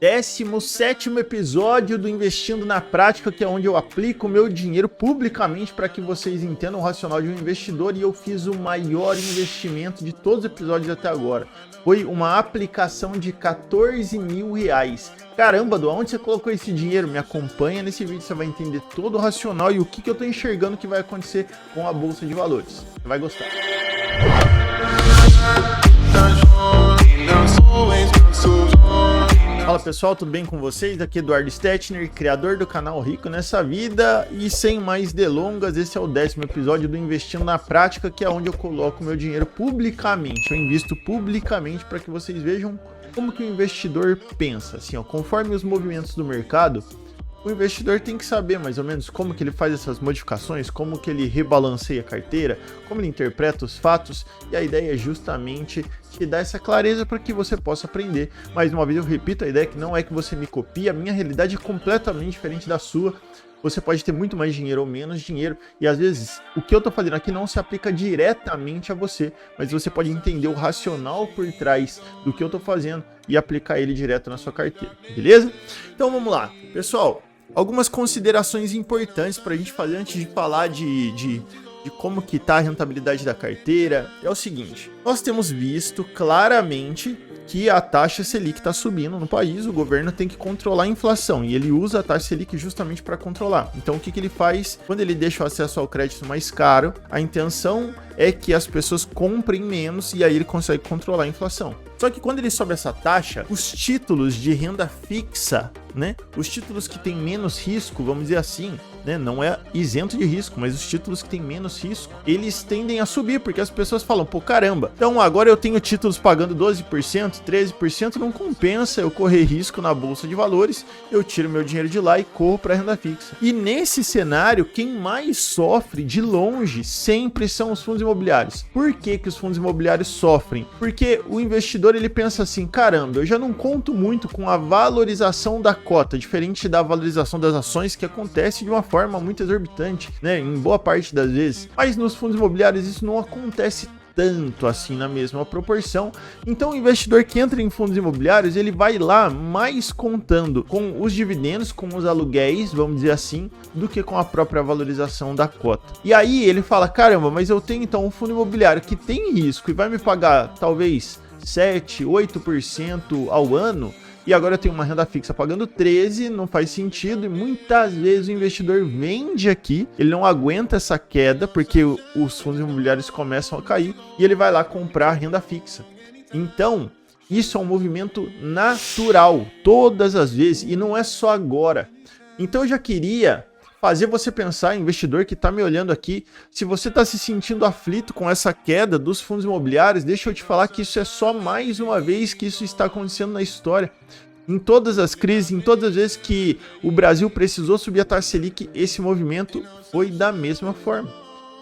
17º episódio do Investindo na Prática, que é onde eu aplico o meu dinheiro publicamente para que vocês entendam o racional de um investidor, e eu fiz o maior investimento de todos os episódios até agora. Foi uma aplicação de R$14 mil. Caramba, do onde você colocou esse dinheiro? Me acompanha nesse vídeo, você vai entender todo o racional e o que eu estou enxergando que vai acontecer com a Bolsa de Valores. Você vai gostar. Fala pessoal, tudo bem com vocês? Aqui é Eduardo Stetner, criador do canal Rico Nessa Vida, e sem mais delongas, esse é o 10º episódio do Investindo na Prática, que é onde eu coloco meu dinheiro publicamente. Eu invisto publicamente para que vocês vejam como que o investidor pensa. Assim, ó, conforme os movimentos do mercado, o investidor tem que saber mais ou menos como que ele faz essas modificações, como que ele rebalanceia a carteira, como ele interpreta os fatos, e a ideia é justamente te dar essa clareza para que você possa aprender. Mais uma vez eu repito, a ideia é que não é que você me copie, a minha realidade é completamente diferente da sua. Você pode ter muito mais dinheiro ou menos dinheiro, e às vezes o que eu tô fazendo aqui não se aplica diretamente a você, mas você pode entender o racional por trás do que eu tô fazendo e aplicar ele direto na sua carteira, beleza? Então vamos lá, pessoal. Algumas considerações importantes para a gente fazer antes de falar de como que tá a rentabilidade da carteira. É o seguinte, nós temos visto claramente que a taxa Selic está subindo no país, o governo tem que controlar a inflação e ele usa a taxa Selic justamente para controlar. Então o que ele faz? Quando ele deixa o acesso ao crédito mais caro, a intenção é que as pessoas comprem menos e aí ele consegue controlar a inflação. Só que quando ele sobe essa taxa, os títulos de renda fixa, né? Os títulos que têm menos risco, vamos dizer assim, né? Não é isento de risco, mas os títulos que têm menos risco, eles tendem a subir, porque as pessoas falam, pô, caramba, então agora eu tenho títulos pagando 12%, 13%, não compensa eu correr risco na Bolsa de Valores, eu tiro meu dinheiro de lá e corro para renda fixa. E nesse cenário, quem mais sofre de longe sempre são os fundos imobiliários. Por que que os fundos imobiliários sofrem? Porque o investidor ele pensa assim, caramba, eu já não conto muito com a valorização da cota, diferente da valorização das ações, que acontece de uma forma muito exorbitante, né, em boa parte das vezes. Mas nos fundos imobiliários isso não acontece tanto assim na mesma proporção. Então o investidor que entra em fundos imobiliários, ele vai lá mais contando com os dividendos, com os aluguéis, vamos dizer assim, do que com a própria valorização da cota. E aí ele fala, caramba, mas eu tenho então um fundo imobiliário que tem risco e vai me pagar talvez 7, 8% ao ano, e agora eu tenho uma renda fixa pagando 13%, não faz sentido, e muitas vezes o investidor vende aqui, ele não aguenta essa queda, porque os fundos imobiliários começam a cair, e ele vai lá comprar renda fixa. Então, isso é um movimento natural, todas as vezes, e não é só agora. Então eu já queria fazer você pensar, investidor que está me olhando aqui, se você está se sentindo aflito com essa queda dos fundos imobiliários, deixa eu te falar que isso é só mais uma vez que isso está acontecendo na história. Em todas as crises, em todas as vezes que o Brasil precisou subir a taxa Selic, esse movimento foi da mesma forma.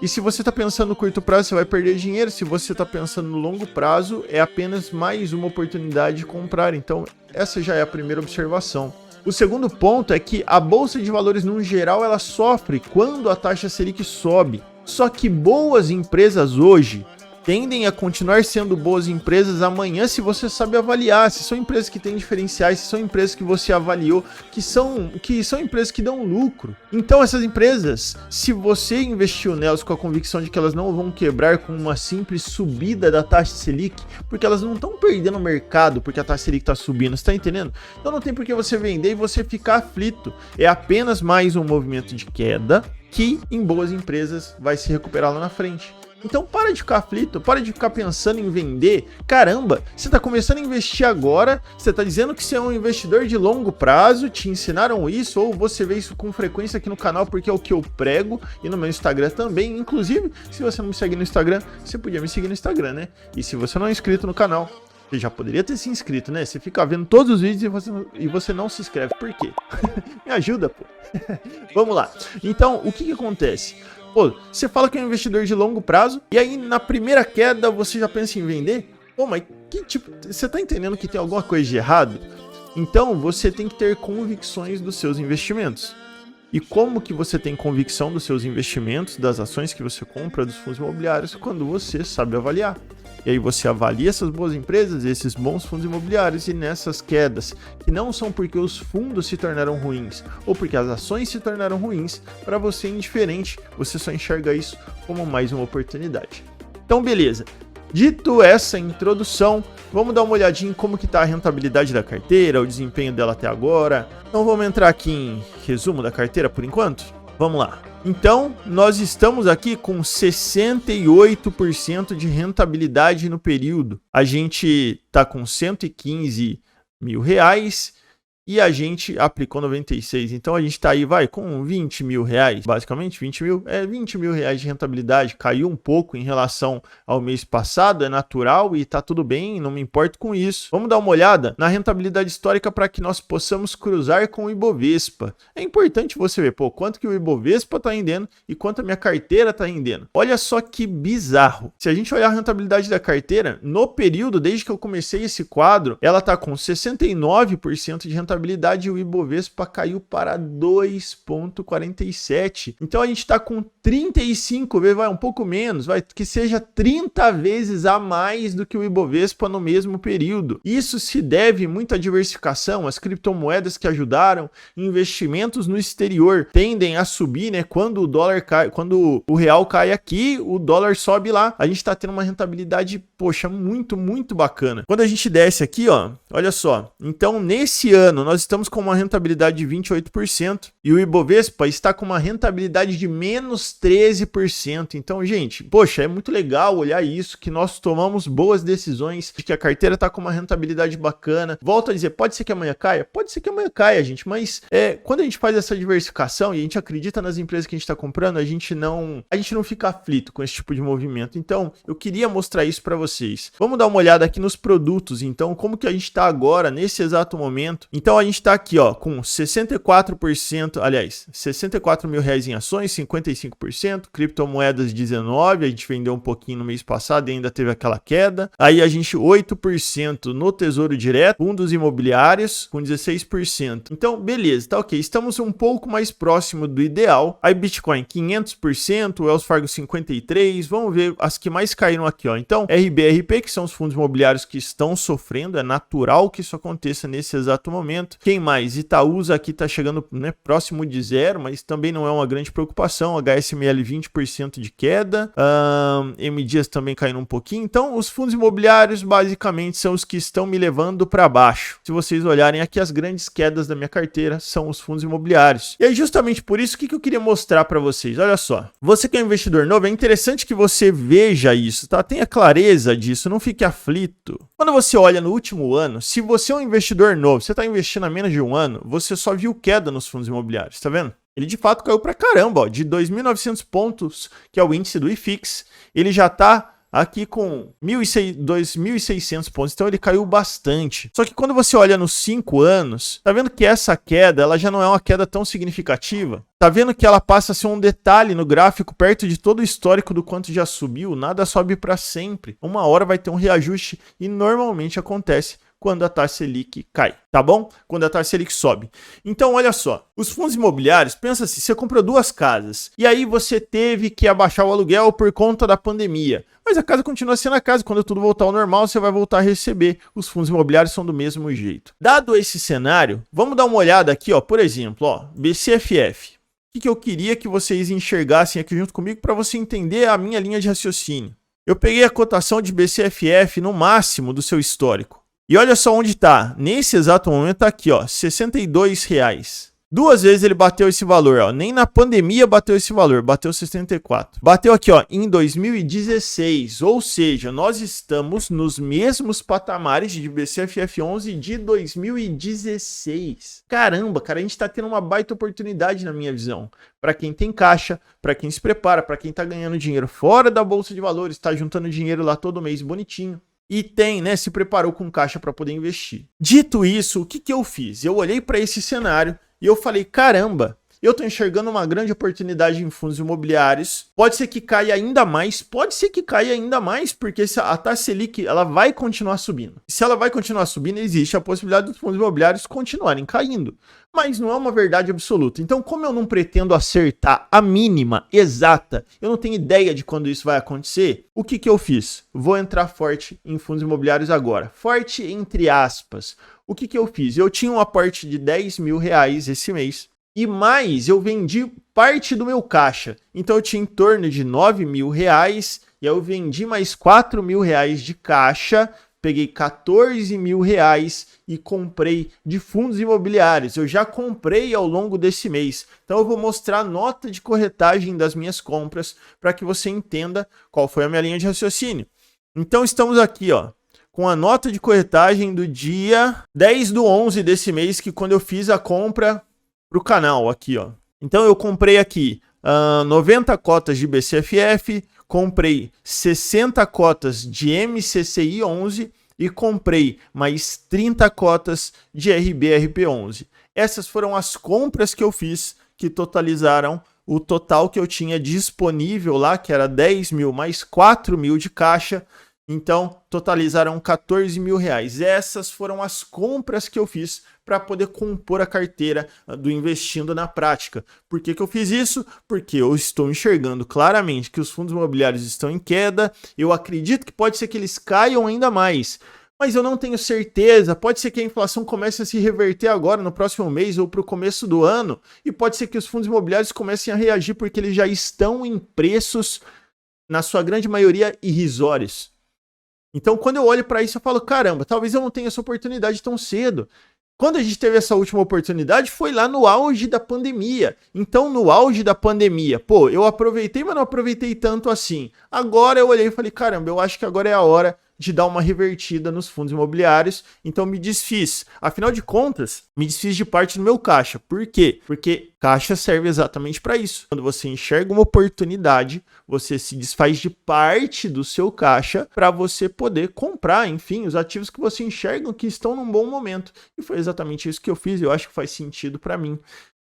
E se você está pensando no curto prazo, você vai perder dinheiro. Se você está pensando no longo prazo, é apenas mais uma oportunidade de comprar. Então, essa já é a primeira observação. O segundo ponto é que a Bolsa de Valores, no geral, ela sofre quando a taxa Selic sobe. Só que boas empresas hoje tendem a continuar sendo boas empresas amanhã se você sabe avaliar, se são empresas que têm diferenciais, se são empresas que você avaliou, que são empresas que dão lucro. Então essas empresas, se você investiu nelas com a convicção de que elas não vão quebrar com uma simples subida da taxa Selic, porque elas não estão perdendo o mercado porque a taxa Selic está subindo, você está entendendo? Então não tem por que você vender e você ficar aflito. É apenas mais um movimento de queda que em boas empresas vai se recuperar lá na frente. Então para de ficar aflito, para de ficar pensando em vender. Caramba, você está começando a investir agora, você está dizendo que você é um investidor de longo prazo, te ensinaram isso, ou você vê isso com frequência aqui no canal porque é o que eu prego, e no meu Instagram também. Inclusive, se você não me segue no Instagram, você podia me seguir no Instagram, né? E se você não é inscrito no canal, você já poderia ter se inscrito, né? Você fica vendo todos os vídeos e você não se inscreve. Por quê? Me ajuda, pô. Vamos lá. Então, o que acontece? Pô, você fala que é um investidor de longo prazo, e aí na primeira queda você já pensa em vender? Pô, mas que tipo... Você tá entendendo que tem alguma coisa de errado? Então, você tem que ter convicções dos seus investimentos. E como que você tem convicção dos seus investimentos, das ações que você compra, dos fundos imobiliários, quando você sabe avaliar. E aí você avalia essas boas empresas, esses bons fundos imobiliários, e nessas quedas, que não são porque os fundos se tornaram ruins ou porque as ações se tornaram ruins, para você é indiferente, você só enxerga isso como mais uma oportunidade. Então beleza, dito essa introdução, vamos dar uma olhadinha em como que está a rentabilidade da carteira, o desempenho dela até agora. Então vamos entrar aqui em resumo da carteira por enquanto? Vamos lá. Então, nós estamos aqui com 68% de rentabilidade no período. A gente está com 115 mil reais e a gente aplicou 96. Então, a gente está aí, com 20 mil reais, basicamente 20 mil. 20 mil reais de rentabilidade. Caiu um pouco em relação ao mês passado, é natural e está tudo bem, não me importo com isso. Vamos dar uma olhada na rentabilidade histórica para que nós possamos cruzar com o Ibovespa. É importante você ver, quanto que o Ibovespa está rendendo e quanto a minha carteira está rendendo. Olha só que bizarro. Se a gente olhar a rentabilidade da carteira, no período, desde que eu comecei esse quadro, ela está com 69% de rentabilidade e o Ibovespa caiu para 2,47. Então a gente está com 35 vezes, um pouco menos, que seja 30 vezes a mais do que o Ibovespa no mesmo período. Isso se deve muito à diversificação, às criptomoedas que ajudaram, investimentos no exterior tendem a subir, né? Quando o dólar cai, quando o real cai aqui, o dólar sobe lá. A gente está tendo uma rentabilidade, muito, muito bacana. Quando a gente desce aqui, olha só. Então, nesse ano, nós estamos com uma rentabilidade de 28% e o Ibovespa está com uma rentabilidade de menos 13%. Então, gente, é muito legal olhar isso, que nós tomamos boas decisões, de que a carteira está com uma rentabilidade bacana. Volto a dizer, pode ser que amanhã caia? Pode ser que amanhã caia, gente, mas quando a gente faz essa diversificação e a gente acredita nas empresas que a gente está comprando, a gente não fica aflito com esse tipo de movimento. Então, eu queria mostrar isso para vocês. Vamos dar uma olhada aqui nos produtos, então, como que a gente está agora, nesse exato momento. Então, a gente está aqui, com 64%, aliás, 64 mil reais em ações, 55%, criptomoedas 19%, a gente vendeu um pouquinho no mês passado e ainda teve aquela queda. Aí a gente 8% no Tesouro Direto, fundos imobiliários com 16%. Então, beleza, tá ok. Estamos um pouco mais próximo do ideal. Aí Bitcoin 500%, Wells Fargo 53%. Vamos ver as que mais caíram aqui, Então, RBRP, que são os fundos imobiliários que estão sofrendo, é natural que isso aconteça nesse exato momento. Quem mais? Itaúsa aqui está chegando, próximo de zero, mas também não é uma grande preocupação. HSML 20% de queda, M Dias também caindo um pouquinho. Então, os fundos imobiliários basicamente são os que estão me levando para baixo. Se vocês olharem aqui, as grandes quedas da minha carteira são os fundos imobiliários. E é justamente por isso que eu queria mostrar para vocês. Olha só, você que é um investidor novo, é interessante que você veja isso, tá? Tenha clareza disso, não fique aflito. Quando você olha no último ano, se você é um investidor novo, você está investindo há menos de um ano, você só viu queda nos fundos imobiliários, tá vendo? Ele de fato caiu pra caramba, de 2.900 pontos, que é o índice do IFIX, ele já tá aqui com 2.600 pontos, então ele caiu bastante. Só que quando você olha nos 5 anos, tá vendo que essa queda, ela já não é uma queda tão significativa? Tá vendo que ela passa a ser um detalhe no gráfico perto de todo o histórico do quanto já subiu? Nada sobe para sempre. Uma hora vai ter um reajuste e normalmente acontece quando a taxa Selic cai, tá bom? Quando a taxa Selic sobe. Então, olha só, os fundos imobiliários, pensa assim, você comprou 2 casas e aí você teve que abaixar o aluguel por conta da pandemia. Mas a casa continua sendo a casa, quando tudo voltar ao normal, você vai voltar a receber. Os fundos imobiliários são do mesmo jeito. Dado esse cenário, vamos dar uma olhada aqui, por exemplo, BCFF. O que eu queria que vocês enxergassem aqui junto comigo para você entender a minha linha de raciocínio. Eu peguei a cotação de BCFF no máximo do seu histórico. E olha só onde está. Nesse exato momento está aqui, R$ 62. 2 vezes ele bateu esse valor, nem na pandemia bateu esse valor, bateu 64. Bateu aqui, em 2016, ou seja, nós estamos nos mesmos patamares de BCFF11 de 2016. Caramba, cara, a gente tá tendo uma baita oportunidade na minha visão. Para quem tem caixa, para quem se prepara, para quem tá ganhando dinheiro fora da bolsa de valores, tá juntando dinheiro lá todo mês bonitinho. E se preparou com caixa para poder investir. Dito isso, o que eu fiz? Eu olhei para esse cenário e eu falei, caramba, Eu estou enxergando uma grande oportunidade em fundos imobiliários. Pode ser que caia ainda mais, porque a taxa Selic ela vai continuar subindo. Se ela vai continuar subindo, existe a possibilidade dos fundos imobiliários continuarem caindo. Mas não é uma verdade absoluta. Então, como eu não pretendo acertar a mínima exata, eu não tenho ideia de quando isso vai acontecer, o que eu fiz? Vou entrar forte em fundos imobiliários agora. Forte entre aspas. O que eu fiz? Eu tinha um aporte de R$10.000 esse mês. E mais, eu vendi parte do meu caixa. Então eu tinha em torno de R$9.000 e aí eu vendi mais R$4.000 de caixa, peguei R$14.000 e comprei de fundos imobiliários. Eu já comprei ao longo desse mês. Então eu vou mostrar a nota de corretagem das minhas compras para que você entenda qual foi a minha linha de raciocínio. Então estamos aqui, ó, com a nota de corretagem do dia 10/11 desse mês, que quando eu fiz a compra para o canal aqui, ó. Então eu comprei aqui 90 cotas de BCFF, comprei 60 cotas de MCCI 11 e comprei mais 30 cotas de RBRP11. Essas foram as compras que eu fiz que totalizaram o total que eu tinha disponível lá, que era 10.000 mais 4.000 de caixa. Então, totalizaram R$14.000. Essas foram as compras que eu fiz para poder compor a carteira do Investindo na Prática. Por que eu fiz isso? Porque eu estou enxergando claramente que os fundos imobiliários estão em queda. Eu acredito que pode ser que eles caiam ainda mais, mas eu não tenho certeza. Pode ser que a inflação comece a se reverter agora no próximo mês ou para o começo do ano, e pode ser que os fundos imobiliários comecem a reagir porque eles já estão em preços, na sua grande maioria, irrisórios. Então, quando eu olho para isso, eu falo, caramba, talvez eu não tenha essa oportunidade tão cedo. Quando a gente teve essa última oportunidade, foi lá no auge da pandemia. Então, no auge da pandemia, pô, eu aproveitei, mas não aproveitei tanto assim. Agora eu olhei e falei, caramba, eu acho que agora é a hora de dar uma revertida nos fundos imobiliários. Então, me desfiz. Afinal de contas, me desfiz de parte do meu caixa. Por quê? Porque caixa serve exatamente para isso. Quando você enxerga uma oportunidade, você se desfaz de parte do seu caixa para você poder comprar, enfim, os ativos que você enxerga que estão num bom momento. E foi exatamente isso que eu fiz. Eu acho que faz sentido para mim.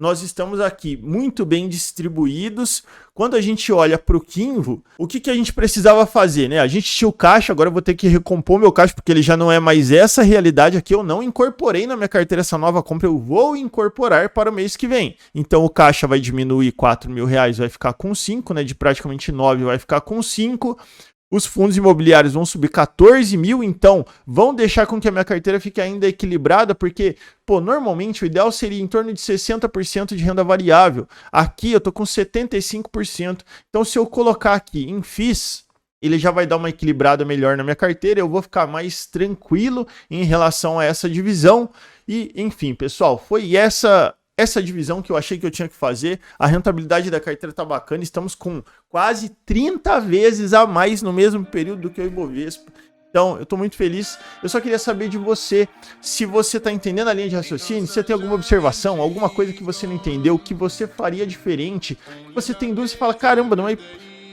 Nós estamos aqui muito bem distribuídos. Quando a gente olha para o Kinvo, o que a gente precisava fazer, né? A gente tinha o caixa, agora eu vou ter que recompor meu caixa, porque ele já não é mais essa realidade aqui. Eu não incorporei na minha carteira essa nova compra, eu vou incorporar para o mês que vem. Então o caixa vai diminuir R$4.000, vai ficar com 5, né? De praticamente 9 vai ficar com 5. Os fundos imobiliários vão subir 14.000, então vão deixar com que a minha carteira fique ainda equilibrada, porque, pô, normalmente o ideal seria em torno de 60% de renda variável. Aqui eu tô com 75%. Então, se eu colocar aqui em FIIs, ele já vai dar uma equilibrada melhor na minha carteira, eu vou ficar mais tranquilo em relação a essa divisão. E, enfim, pessoal, foi essa divisão que eu achei que eu tinha que fazer. A rentabilidade da carteira tá bacana, estamos com quase 30 vezes a mais no mesmo período do que o Ibovespa. Então, eu tô muito feliz. Eu só queria saber de você, se você tá entendendo a linha de raciocínio, se você tem alguma observação, alguma coisa que você não entendeu, que você faria diferente, que você tem dúvida, você fala, caramba,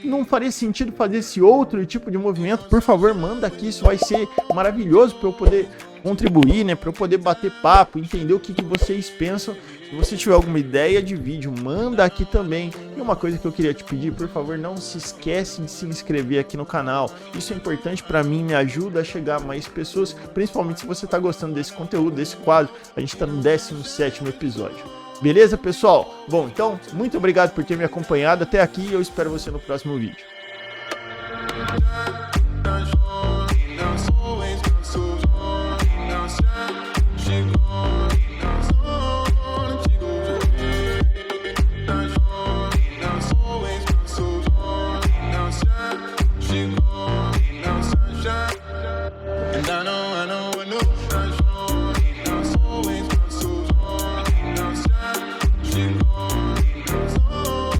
não faria sentido fazer esse outro tipo de movimento, por favor, manda aqui, isso vai ser maravilhoso para eu poder contribuir, né, para eu poder bater papo, entender o que vocês pensam. Se você tiver alguma ideia de vídeo, manda aqui também. E uma coisa que eu queria te pedir, por favor, não se esquece de se inscrever aqui no canal. Isso é importante para mim, me ajuda a chegar a mais pessoas, principalmente se você está gostando desse conteúdo, desse quadro. A gente está no 17º episódio. Beleza, pessoal? Bom, então, muito obrigado por ter me acompanhado até aqui e eu espero você no próximo vídeo.